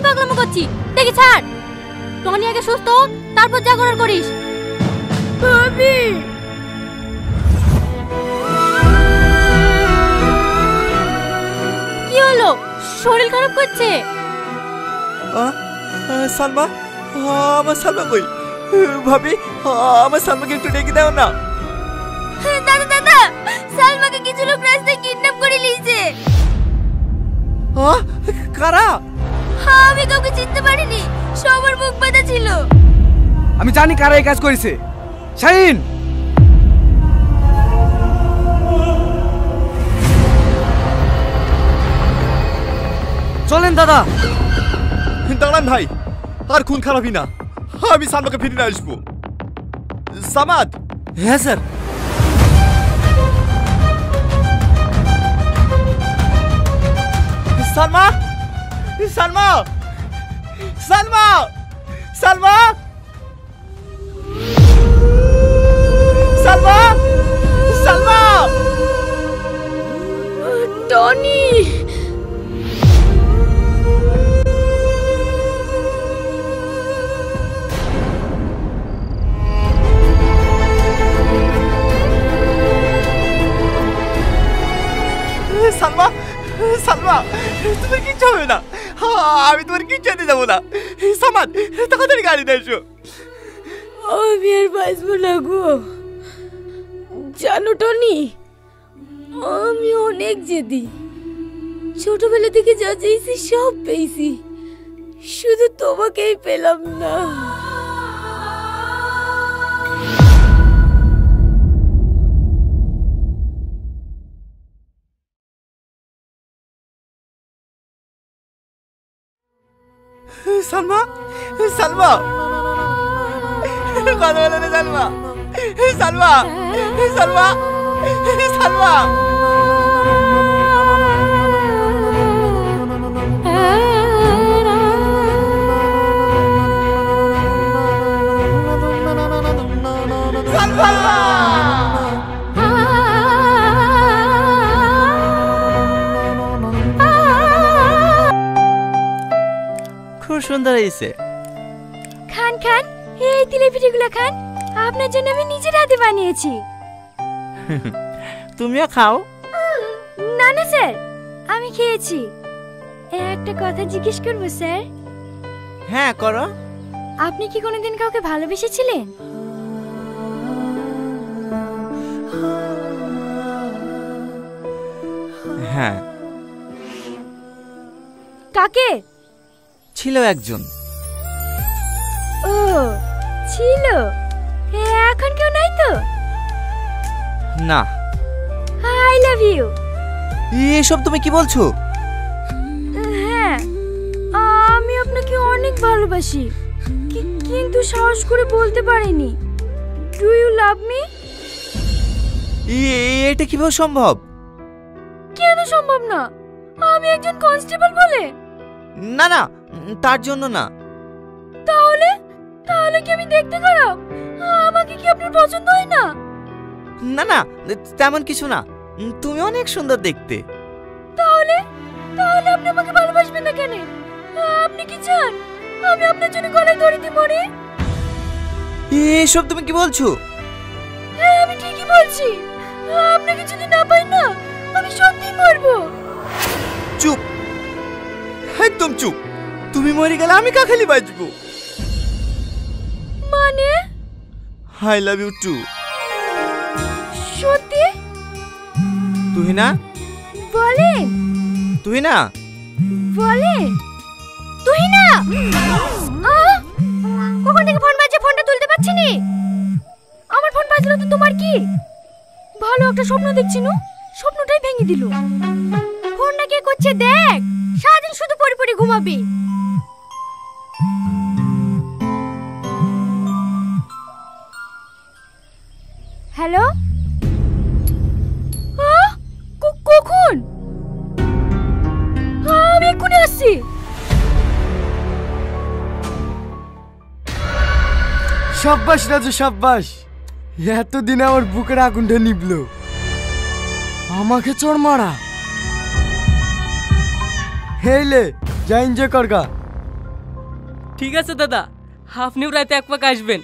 পাগলামো করছি? দেখি ছাড়। টনি আগে সুস্থ হোক, তারপর যা করার করিস। ভাবি কি হলো? শরীর খারাপ করছে? সালমা, আমার সালমা কই? ভাবি, আমার সালমাকে একটু ডেকে দাও না। দাদা দাদা, সালমাকে কিছু লোক রাস্তায় কিডন্যাপ করে নিয়েছে। কারা? আমি কাউকে চিনতে পারিনি, সবার মুখ বাঁধা ছিল। আমি জানি কারা এই কাজ করেছে। শাহিন, চলেন দাদা। দাঁড়ান ভাই, আর খুন খারাপই না, আমি সালমাকে ফিরিয়ে আসবো। সামাদ। হ্যাঁ স্যার। সালমা, সালমা, সালমা, সালমা, সালমা, সালমা। টনি সালমা, সালমা, তোমার কিচ্ছু হবে না, আমি তোমার কিচ্ছু হতে যাবো না। সামাদ, তাড়াতাড়ি গাড়ি নিয়ে এসো। আমি আর বাঁচবো না গো। জানো টনি, আমি অনেক জেদি। ছোটবেলা থেকে যা চেয়েছি সব পেয়েছি, শুধু তোমাকেই পেলাম না। সালমা, সালমা, কথা বলে না সালমা, সালমা, সালমা, সালমা। খুব সুন্দর হয়েছে। খান খান, এই তিলে পিঠেগুলো খান, আপনার জন্য আমি নিজের হাতে বানিয়েছি। তুমিও খাও। না না স্যার, আমি খেয়েছি। একটা কথা জিজ্ঞেস করবো স্যার? হ্যাঁ করো। আপনি কি কোনোদিন কাউকে ভালোবেসেছিলেন? হ্যাঁ। কাকে? ছিল একজন। ও ছিল, এখন কেউ নাই তো? না। I love you. এসব তুমি কি বলছো? হ্যাঁ, আমি আপনাকে অনেক ভালোবাসি, কিন্তু সাহস করে বলতে পারিনি। Do you love me? এটা কিভাবে সম্ভব? কেন সম্ভব না? আমি একজন কনস্টেবল বলে? না না, তার জন্য না। তাহলে তাহলে কি আমি দেখতে খারাপ? আমাকে কি আপনার পছন্দ হয় না? না না, তেমন কিছু না, তুমি অনেক সুন্দর দেখতে। তাহলে তাহলে আপনি আমাকে ভালোবাসবেন না কেন? আপনি কি চান আমি আপনার জন্য গলায় দড়ি দিয়ে মরি? এসব তুমি কি বলছো? হ্যাঁ, আমি ঠিকই বলছি। আপনাকে যদি না পাই না, আমি সত্যিই মরবো। চুপ, একদম চুপ। তুমি মরে গেলে আমি কাখালি বাঁচবো। মানে? I love you too. সত্যি? তুই না বলেন। তুই না বলেন। তুই না? কখন থেকে ফোন বাজছে, ফোনটা তুলতে পারছি নি। আমার ফোন বাজলো তো তোমার কি? ভালো একটা স্বপ্ন দেখছি না, স্বপ্নটাই ভেঙে দিল। ফোনটা কে করছে দেখ, সারাদিন শুধু পড়ে পড়ে ঘুমাবি। হ্যালো, কখন? আমি এক্ষুনি আসছি। সাব্বাস রাজু, সাব্বাস। এতদিনে আমার বুকের আগুনটা নিবলো। আমাকে চোর মারা। হেলে যা এনজয় করগা। ঠিক আছে দাদা, আপনিও রাতে এক পাক আসবেন।